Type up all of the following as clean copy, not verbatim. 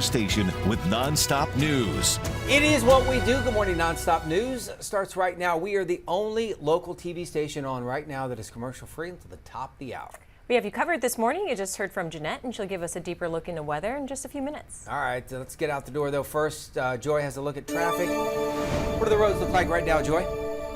Station with NonStop News. It is what we do. Good morning. NonStop News starts right now. We are the only local TV station on right now that is commercial free until the top of the hour. We have you covered this morning. You just heard from Jeanette, and she'll give us a deeper look into weather in just a few minutes. All right, let's get out the door, though. First, Joy has a look at traffic. What do the roads look like right now, Joy?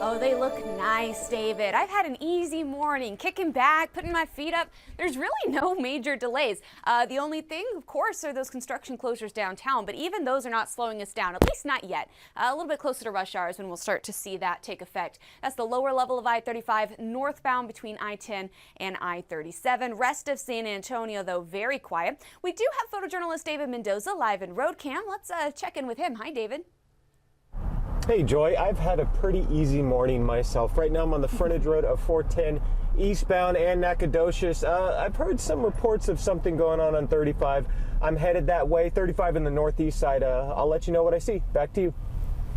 Oh, they look nice, David. I've had an easy morning, kicking back, putting my feet up. There's really no major delays. The only thing, of course, are those construction closures downtown, but even those are not slowing us down, at least not yet. A little bit closer to rush hours when we'll start to see that take effect. That's the lower level of I-35 northbound between I-10 and I-37. Rest of San Antonio, though, very quiet. We do have photojournalist David Mendoza live in Road Cam. Let's check in with him. Hi, David. Hey Joy, I've had a pretty easy morning myself. Right now I'm on the frontage road of 410 eastbound and Nacogdoches. I've heard some reports of something going on 35. I'm headed that way, 35 in the northeast side. I'll let you know what I see. Back to you.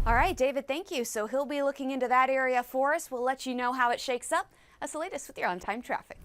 All right, David, thank you. So he'll be looking into that area for us. We'll let you know how it shakes up. That's the latest with your on-time traffic.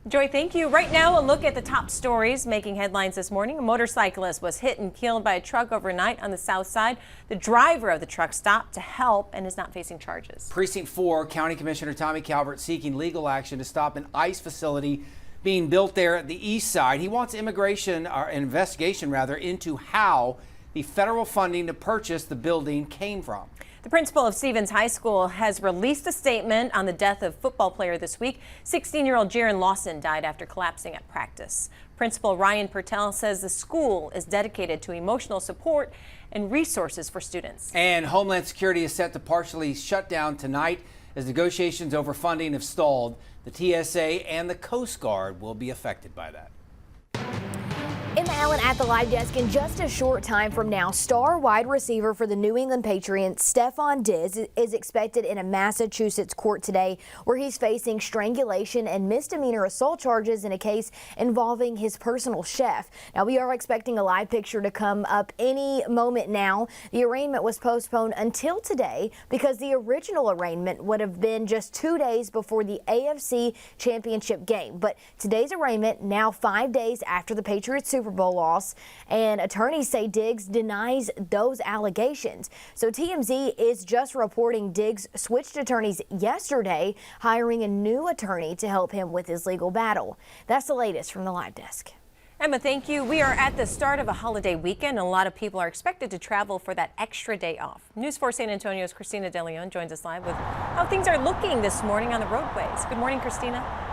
Joy, thank you. Right now, a look at the top stories making headlines this morning. A motorcyclist was hit and killed by a truck overnight on the south side. The driver of the truck stopped to help and is not facing charges. Precinct 4, County Commissioner Tommy Calvert seeking legal action to stop an ICE facility being built there at the east side. He wants investigation into how the federal funding to purchase the building came from. The principal of Stevens High School has released a statement on the death of football player this week. 16-year-old Jaron Lawson died after collapsing at practice. Principal Ryan Pertel says the school is dedicated to emotional support and resources for students. And Homeland Security is set to partially shut down tonight as negotiations over funding have stalled. The TSA and the Coast Guard will be affected by that. Emma Allen at the live desk. In just a short time from now, star wide receiver for the New England Patriots, Stephon Diggs, is expected in a Massachusetts court today where he's facing strangulation and misdemeanor assault charges in a case involving his personal chef. Now, we are expecting a live picture to come up any moment now. The arraignment was postponed until today because the original arraignment would have been just 2 days before the AFC Championship game. But today's arraignment now 5 days after the Patriots Super Bowl loss, and attorneys say Diggs denies those allegations. So TMZ is just reporting Diggs switched attorneys yesterday, hiring a new attorney to help him with his legal battle. That's the latest from the live desk. Emma, thank you. We are at the start of a holiday weekend, and a lot of people are expected to travel for that extra day off. News 4 San Antonio's Christina De Leon joins us live with how things are looking this morning on the roadways. Good morning, Christina.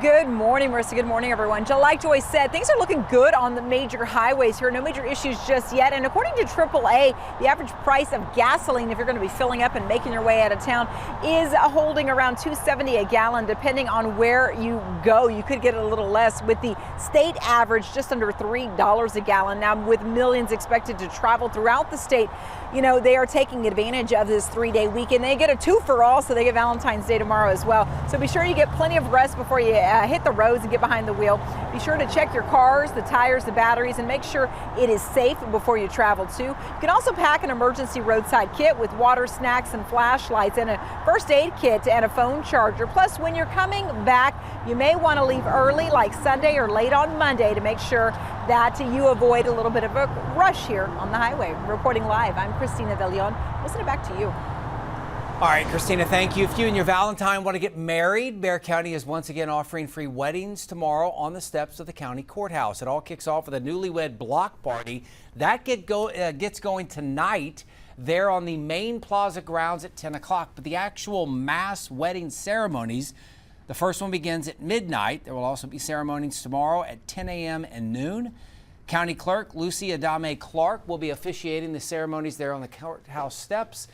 Good morning, Marissa. Good morning, everyone. Like Joy said, things are looking good on the major highways here. No major issues just yet. And according to AAA, the average price of gasoline, if you're going to be filling up and making your way out of town, is holding around $2.70 a gallon, depending on where you go. You could get a little less, with the state average just under $3 a gallon. Now, with millions expected to travel throughout the state, you know, they are taking advantage of this 3-day weekend. They get a 2 for all, so they get Valentine's Day tomorrow as well. So be sure you get plenty of rest before you hit the roads and get behind the wheel. Be sure to check your cars, the tires, the batteries, and make sure it is safe before you travel too. You can also pack an emergency roadside kit with water, snacks, and flashlights, and a first aid kit and a phone charger. Plus, when you're coming back, you may want to leave early, like Sunday or late on Monday, to make sure that you avoid a little bit of a rush here on the highway. Reporting live, I'm Christina De Leon. We'll send it back to you. All right, Christina, thank you. If you and your Valentine want to get married, Bexar County is once again offering free weddings tomorrow on the steps of the county courthouse. It all kicks off with a newlywed block party. That gets going tonight there on the main plaza grounds at 10 o'clock. But the actual mass wedding ceremonies, the first one begins at midnight. There will also be ceremonies tomorrow at 10 a.m. and noon. County Clerk Lucy Adame Clark will be officiating the ceremonies there on the courthouse steps.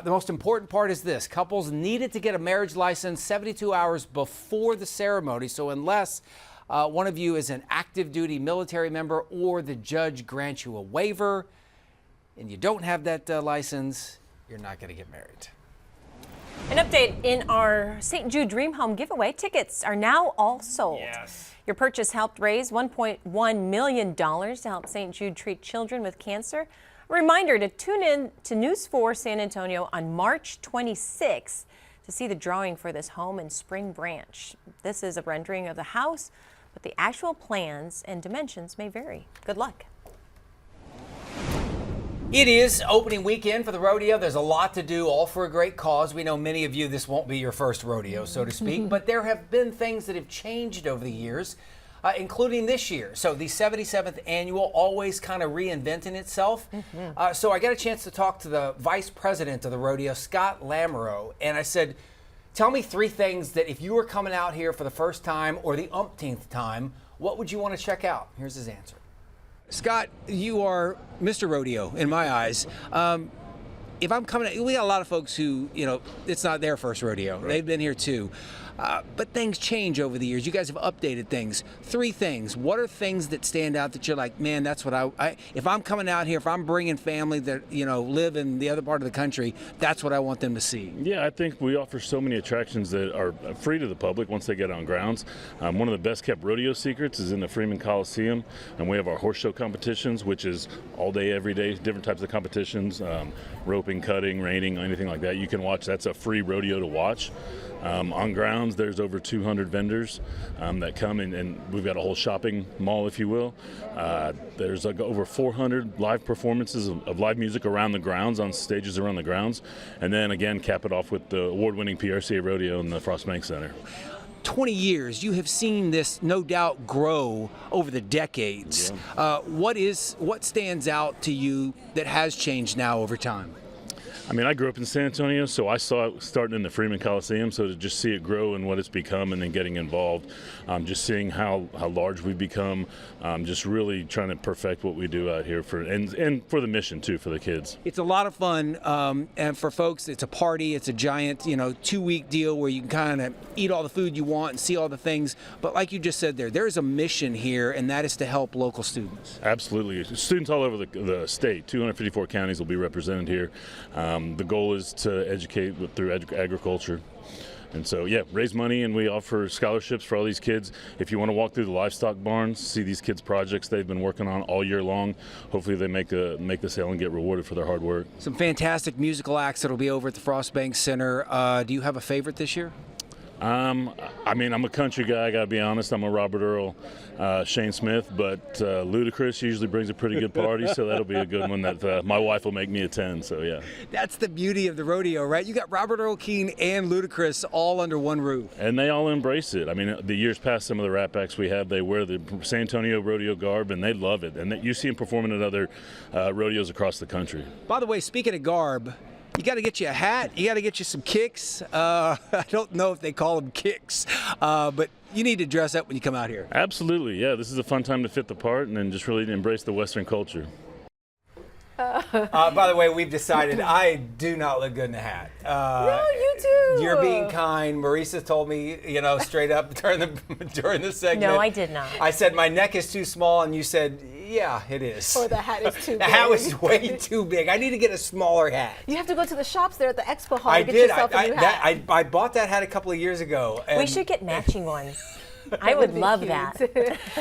The most important part is this: couples needed to get a marriage license 72 hours before the ceremony. So unless one of you is an active duty military member or the judge grants you a waiver and you don't have that license, you're not going to get married. An update in our St. Jude Dream Home giveaway. Tickets are now all sold. Yes. Your purchase helped raise $1.1 million to help St. Jude treat children with cancer. A reminder to tune in to News 4 San Antonio on March 26th to see the drawing for this home in Spring Branch. This is a rendering of the house, but the actual plans and dimensions may vary. Good luck. It is opening weekend for the rodeo. There's a lot to do, all for a great cause. We know many of you, this won't be your first rodeo, so to speak, but there have been things that have changed over the years, including this year. So the 77th annual, always kind of reinventing itself. So I got a chance to talk to the vice president of the rodeo, Scott Lamoureux, and I said, tell me 3 things that if you were coming out here for the first time or the umpteenth time, what would you want to check out? Here's his answer. Scott, you are Mr. Rodeo in my eyes. If I'm coming, we got a lot of folks who, it's not their first rodeo. Right. They've been here too. But things change over the years. You guys have updated things. 3 things. What are things that stand out that you're like, man, that's what if I'm coming out here, if I'm bringing family that, live in the other part of the country, that's what I want them to see? Yeah, I think we offer so many attractions that are free to the public once they get on grounds. One of the best kept rodeo secrets is in the Freeman Coliseum, and we have our horse show competitions, which is all day, every day, different types of competitions, roping, cutting, reining, anything like that. You can watch. That's a free rodeo to watch. On grounds, there's over 200 vendors that come in, and we've got a whole shopping mall, if you will. There's over 400 live performances of live music around the grounds, on stages around the grounds. And then again, cap it off with the award-winning PRCA Rodeo in the Frost Bank Center. 20 years, you have seen this no doubt grow over the decades. Yeah. What stands out to you that has changed now over time? I mean, I grew up in San Antonio, so I saw it starting in the Freeman Coliseum. So to just see it grow and what it's become, and then getting involved, just seeing how large we've become, just really trying to perfect what we do out here and for the mission too, for the kids. It's a lot of fun, and for folks, it's a party. It's a giant, 2-week deal where you can kind of eat all the food you want and see all the things. But like you just said, there is a mission here, and that is to help local students. Absolutely, students all over the state. 254 counties will be represented here. The goal is to educate through agriculture. And so, yeah, raise money, and we offer scholarships for all these kids. If you want to walk through the livestock barns, see these kids' projects they've been working on all year long, hopefully they make the sale and get rewarded for their hard work. Some fantastic musical acts that will be over at the Frost Bank Center. Do you have a favorite this year? I mean, I'm a country guy, I gotta be honest. I'm a Robert Earl, Shane Smith, but Ludacris usually brings a pretty good party, so that'll be a good one that my wife will make me attend, so yeah. That's the beauty of the rodeo, right? You got Robert Earl Keen and Ludacris all under one roof. And they all embrace it. I mean, the years past, some of the rap acts we have, they wear the San Antonio rodeo garb, and they love it. And you see them performing at other rodeos across the country. By the way, speaking of garb, you got to get you a hat. You got to get you some kicks. I don't know if they call them kicks, but you need to dress up when you come out here. Absolutely, yeah. This is a fun time to fit the part and then just really embrace the Western culture. By the way, we've decided I do not look good in a hat. No, you do. You're being kind. Marisa told me, straight up during the segment. No, I did not. I said my neck is too small, and you said, yeah, it is. Or the hat is too big. The hat was way too big. I need to get a smaller hat. You have to go to the shops there at the expo hall to get yourself a new hat. I bought that hat a couple of years ago. And we should get matching ones. I would love that.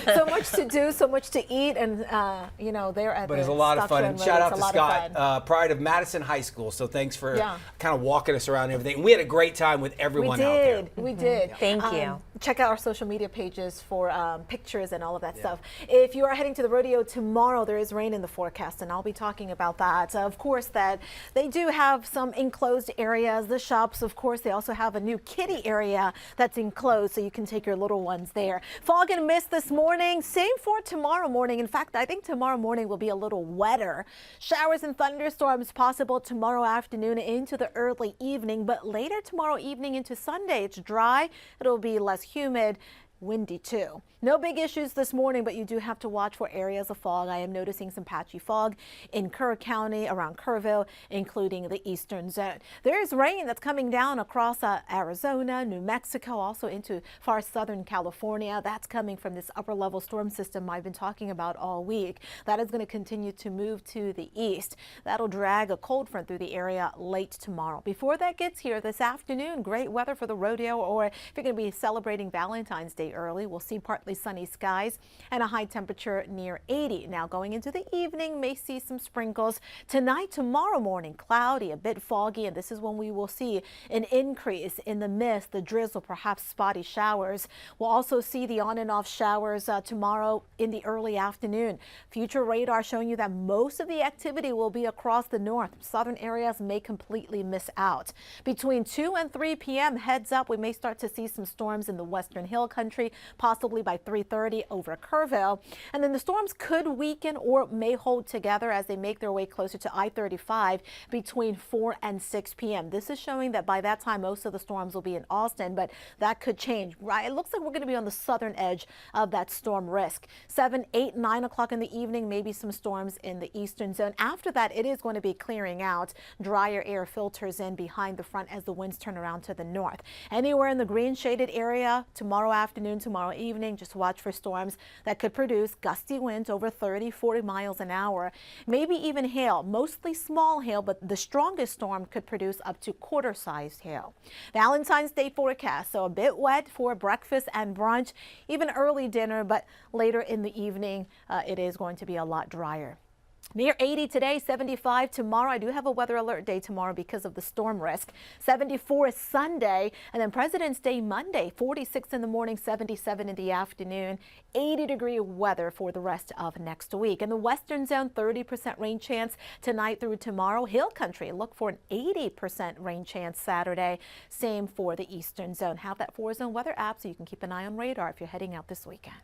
So much to do, so much to eat, and they're at. But it's a lot of fun. And shout out to Scott, pride of Madison High School. So thanks for kind of walking us around and everything. We had a great time with everyone out there. We did. Thank you. Check out our social media pages for pictures and all of that stuff. If you are heading to the rodeo tomorrow, there is rain in the forecast, and I'll be talking about that. Of course, that they do have some enclosed areas. The shops, of course, they also have a new kiddie area that's enclosed, so you can take your little ones there. Fog and mist this morning, same for tomorrow morning. In fact, I think tomorrow morning will be a little wetter. Showers and thunderstorms possible tomorrow afternoon into the early evening, but later tomorrow evening into Sunday, it's dry. It'll be less humid. Windy too. No big issues this morning, but you do have to watch for areas of fog. I am noticing some patchy fog in Kerr County, around Kerrville, including the eastern zone. There is rain that's coming down across Arizona, New Mexico, also into far southern California. That's coming from this upper level storm system I've been talking about all week. That is going to continue to move to the east. That'll drag a cold front through the area late tomorrow. Before that gets here this afternoon, great weather for the rodeo, or if you're going to be celebrating Valentine's Day day early. We'll see partly sunny skies and a high temperature near 80. Now going into the evening, may see some sprinkles. Tonight, tomorrow morning, cloudy, a bit foggy, and this is when we will see an increase in the mist, the drizzle, perhaps spotty showers. We'll also see the on and off showers tomorrow in the early afternoon. Future radar showing you that most of the activity will be across the north. Southern areas may completely miss out. Between 2 and 3 p.m., heads up, we may start to see some storms in the western hill country, possibly by 3:30 over Kerrville. And then the storms could weaken or may hold together as they make their way closer to I-35 between 4 and 6 p.m. This is showing that by that time, most of the storms will be in Austin, but that could change. Right? It looks like we're going to be on the southern edge of that storm risk. 7, 8, 9 o'clock in the evening, maybe some storms in the eastern zone. After that, it is going to be clearing out. Drier air filters in behind the front as the winds turn around to the north. Anywhere in the green shaded area tomorrow afternoon, tomorrow evening, just watch for storms that could produce gusty winds over 30, 40 miles an hour. Maybe even hail, mostly small hail, but the strongest storm could produce up to quarter-sized hail. Valentine's Day forecast, so a bit wet for breakfast and brunch, even early dinner, but later in the evening, it is going to be a lot drier. Near 80 today, 75 tomorrow. I do have a weather alert day tomorrow because of the storm risk. 74 Sunday, and then President's Day Monday, 46 in the morning, 77 in the afternoon. 80-degree weather for the rest of next week. In the western zone, 30% rain chance tonight through tomorrow. Hill country, look for an 80% rain chance Saturday. Same for the eastern zone. Have that 4-zone weather app so you can keep an eye on radar if you're heading out this weekend.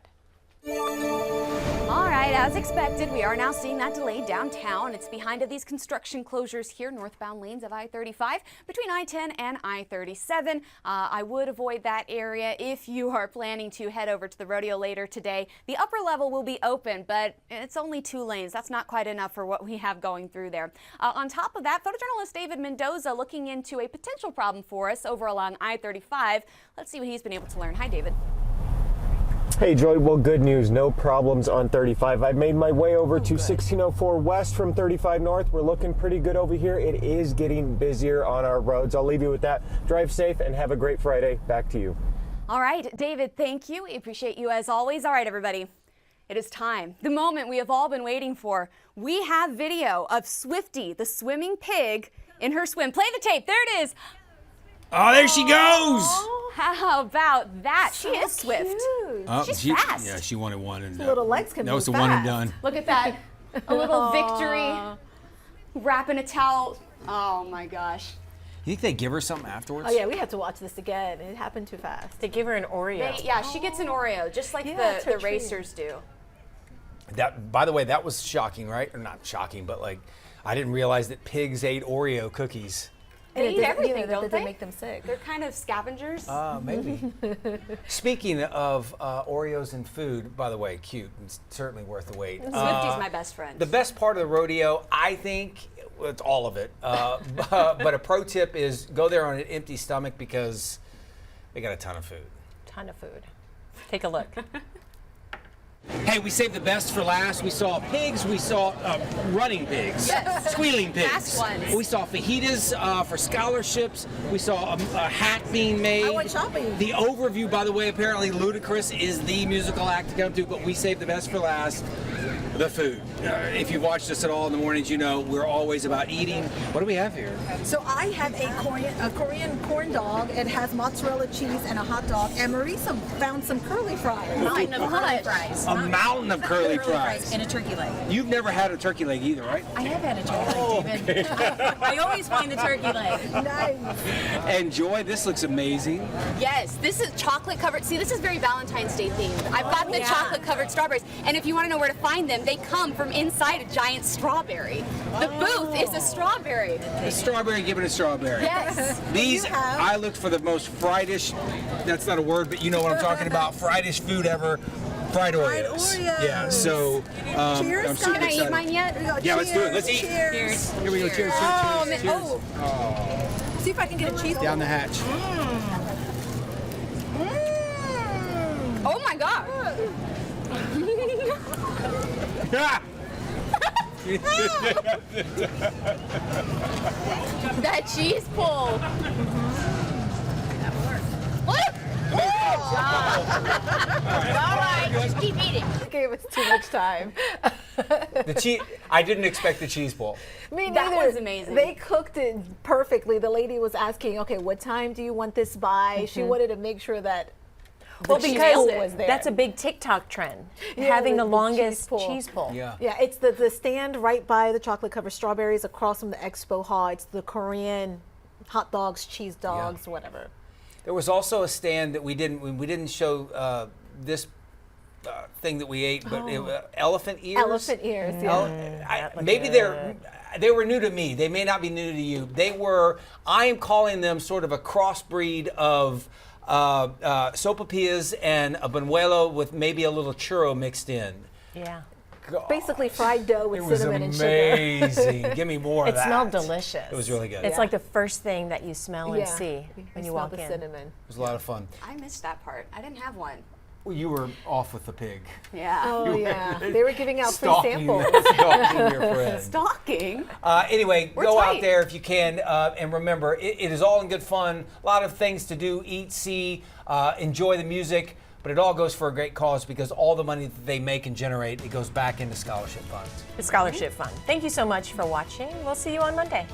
All right, as expected, we are now seeing that delay downtown. It's behind these construction closures here, northbound lanes of I-35 between I-10 and I-37. I would avoid that area if you are planning to head over to the rodeo later today. The upper level will be open, but it's only 2 lanes. That's not quite enough for what we have going through there. On top of that, photojournalist David Mendoza looking into a potential problem for us over along I-35. Let's see what he's been able to learn. Hi, David. Hey Joy, well good news, no problems on 35. I've made my way over to 1604 west from 35 north. We're looking pretty good over here. It is getting busier on our roads. I'll leave you with that. Drive safe and have a great Friday. Back to you. All right, David, thank you. We appreciate you as always. All right, everybody, it is time. The moment we have all been waiting for. We have video of Swifty, the swimming pig, in her swim. Play the tape. There it is. Oh, there she goes. How about that? So she is swift. She's fast. Yeah, she wanted one. And little legs can that was move the one and fast. done. Look at that. A little victory. Wrapping a towel. Oh, my gosh. You think they give her something afterwards? Oh, yeah, we had to watch this again. It happened too fast. They give her an Oreo. Yeah, she gets an Oreo, just like the racers do. That, by the way, that was shocking, right? Or not shocking, but like, I didn't realize that pigs ate Oreo cookies. They eat everything, don't they? Make them sick. They're kind of scavengers. Maybe. Speaking of Oreos and food, by the way, cute. It's certainly worth the wait. Swifty's my best friend. The best part of the rodeo, I think, it's all of it. But a pro tip is go there on an empty stomach because they got a ton of food. Ton of food. Take a look. Hey, we saved the best for last. We saw pigs. We saw running pigs, squealing pigs. Fast ones. We saw fajitas for scholarships. We saw a hat being made. I went shopping. The overview, by the way, apparently Ludacris is the musical act to come to, but we saved the best for last. The food. If you've watched us at all in the mornings, you know we're always about eating. What do we have here? So I have a Korean corn dog. It has mozzarella cheese and a hot dog. And Marisa found some curly fries. Mountain of curly fries. A mountain of curly fries. And a turkey leg. You've never had a turkey leg either, right? I have had a turkey leg, David. I always find the turkey leg. Nice. And Joy, this looks amazing. Yes, this is chocolate covered. See, this is very Valentine's Day themed. I've got the chocolate covered strawberries. And if you want to know where to find them, they come from inside a giant strawberry. The booth is a strawberry. A strawberry given a strawberry. Yes. These, I looked for the most friedish, that's not a word, but you know what I'm talking about, friedish food ever. Fried Oreos. Yeah, so Cheers. I'm super Can I excited. eat mine yet? Yeah, let's do it. Let's eat. Cheers. Here we go. Cheers. Oh, Cheers. man. Cheers. Oh. See if I can get a cheese. Down the hatch. Oh my God. That cheese pull. Look. All right, just keep eating. Gave us too much time. The cheese. I didn't expect the cheese ball. Me That neither. was amazing. They cooked it perfectly. The lady was asking, okay, what time do you want this by? She wanted to make sure that Well, the cheese because pull was there. that's a big TikTok trend, Yeah, having the the longest cheese pull. cheese pull. Yeah. Yeah, it's the stand right by the chocolate covered strawberries across from the expo hall. It's the Korean hot dogs, cheese dogs, whatever. There was also a stand that we didn't show this thing that we ate, but elephant ears. Elephant ears, yeah. Maybe they were new to me. They may not be new to you. I am calling them sort of a crossbreed of sopapillas and a buñuelo with maybe a little churro mixed in. Yeah. Basically fried dough with It was cinnamon and sugar. amazing. Give me more of It that. smelled delicious. It was really good. It's like the first thing that you smell and see We when you smell walk the in. cinnamon. It was a lot of fun. I missed that part. I didn't have one. Well, you were off with the pig. Yeah. Oh yeah, they were giving out free Stalking samples. stalking your friend. Stalking. Anyway, We're go out tight. there if you can, and remember, it is all in good fun. A lot of things to do, eat, see, enjoy the music, but it all goes for a great cause because all the money that they make and generate, it goes back into scholarship funds. The scholarship fund. Thank you so much for watching. We'll see you on Monday.